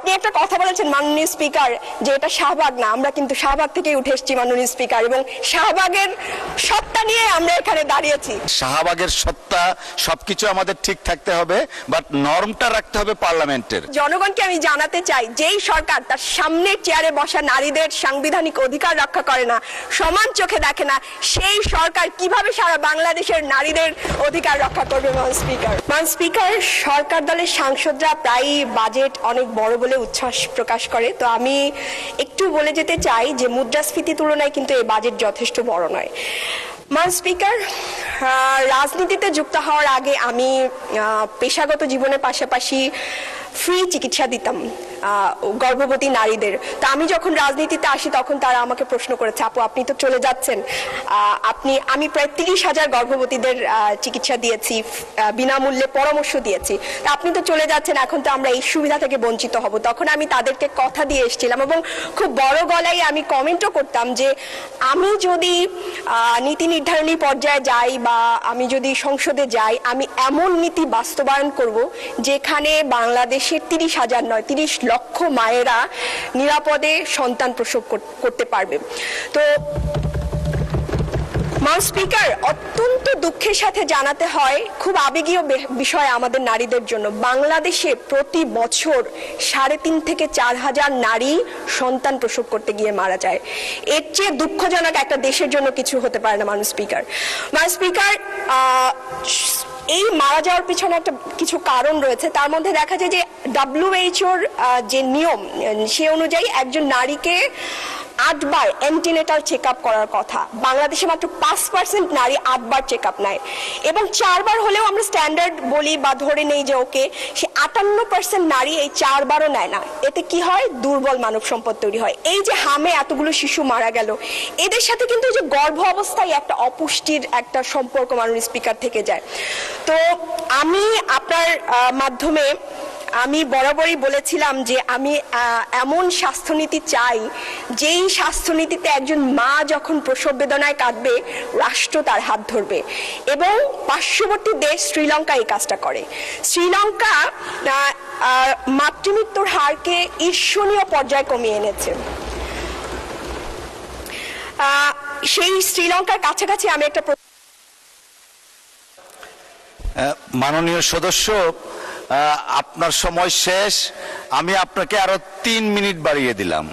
আপনি একটা কথা বলেছেন মাননীয় স্পিকার যে এটা শাহবাগ না, আমরা কিন্তু শাহবাগ থেকেই উঠে এসেছি মাননীয় স্পিকার, এবং শাহবাগের সত্তা নিয়ে আমরা এখানে দাঁড়িয়েছি। শাহবাগের সত্তা সবকিছু আমাদের ঠিক থাকতে হবে, বাট নরমটা রাখতে হবে পার্লামেন্টের। জনগণকে আমি জানাতে চাই, যেই সরকার তার সামনের চেয়ারে বসা নারীদের সাংবিধানিক অধিকার রক্ষা করে না, সমান চোখে দেখে না, সেই সরকার কিভাবে সারা বাংলাদেশের নারীদের অধিকার রক্ষা করবে? মান স্পিকার, সরকার দলের সাংসদরা প্রায় বাজেট অনেক বড় বলে উচ্ছ্বাস প্রকাশ করে, তো আমি একটু বলে যেতে চাই যে মুদ্রাস্ফীতি তুলনায় কিন্তু এই বাজেট যথেষ্ট বড় নয়। মান স্পিকার, রাজনীতিতে যুক্ত হওয়ার আগে আমি পেশাগত জীবনের পাশাপাশি ফ্রি চিকিৎসা দিতাম গর্ভবতী নারীদের। তো আমি যখন রাজনীতিতে আসি তখন তারা আমাকে প্রশ্ন করেছে, আপু আপনি তো চলে যাচ্ছেন, আমি প্রায় 30,000 গর্ভবতীদের চিকিৎসা দিয়েছি, বিনামূল্যে পরামর্শ দিয়েছি, আপনি তো চলে যাচ্ছেন, এখন তো আমরা এই সুবিধা থেকে বঞ্চিত হব। তখন আমি তাদেরকে কথা দিয়ে এসেছিলাম এবং খুব বড় গলায় আমি কমেন্টও করতাম যে আমি যদি নীতি নির্ধারণী পর্যায়ে যাই বা আমি যদি সংসদে যাই, আমি এমন নীতি বাস্তবায়ন করব যেখানে বাংলাদেশের 30,000 নয় 30 লক্ষ মায়েরা নিরাপদে সন্তান প্রসব করতে পারবে। তো মান স্পিকার, অত্যন্ত দুঃখের সাথে জানাতে হয়, খুব আবেগীয় বিষয় আমাদের নারীদের জন্য, বাংলাদেশে প্রতি বছর 3.5 থেকে 4,000 নারী সন্তান প্রসব করতে গিয়ে মারা যায়। এর চেয়ে দুঃখজনক একটা দেশের জন্য কিছু হতে পারে না মান স্পিকার। মান স্পিকার, এই মারা যাওয়ার পিছনে একটা কিছু কারণ রয়েছে, তার মধ্যে দেখা যায় যে WHOর যে নিয়ম সে অনুযায়ী একজন নারীকে 8 বার অ্যান্টিনেটাল চেক আপ করার কথা, বাংলাদেশে মাত্র 5% নারী 8 বার চেক আপ নেয়, এবং 4 বার হলেও আমরা স্ট্যান্ডার্ড বলি বা ধরে নেই যে ওকে, সে 58% নারী এই 4 বারও নেয় না। এতে কি হয়? দুর্বল মানব সম্পদ তৈরি হয়। এই যে হামে এতগুলো শিশু মারা গেল, এদের সাথে কিন্তু যে গর্ভ অবস্থায় একটা অপুষ্টির একটা সম্পর্ক মাননীয় স্পিকার থেকে যায়। তো আমি আপনার মাধ্যমে আমি বরাবরই বলেছিলাম যে আমি এমন স্বাস্থ্যনীতি চাই যেই স্বাস্থ্যনীতিতে একজন মা যখন প্রসব বেদনায় কাঁদবে, রাষ্ট্র তার হাত ধরবে, এবং পার্শ্ববর্তী দেশ শ্রীলঙ্কা এই কাজটা করে। শ্রীলঙ্কা মাতৃমৃত্যুর হারকে ঈর্ষণীয় পর্যায়ে কমিয়ে এনেছে। সেই শ্রীলঙ্কার কাছাকাছি আমি একটা মাননীয় সদস্য, আপনার সময় শেষ, আমি আপনাকে আরো 3 মিনিট বাড়িয়ে দিলাম।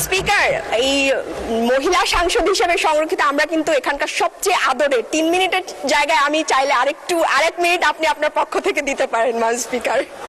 স্পিকার, এই মহিলা সাংসদ হিসেবে সংরক্ষিত আমরা কিন্তু এখানকার সবচেয়ে আদরের। 3 মিনিটের জায়গায় আমি চাইলে আরেক মিনিট আপনি আপনার পক্ষ থেকে দিতে পারেন মান স্পিকার।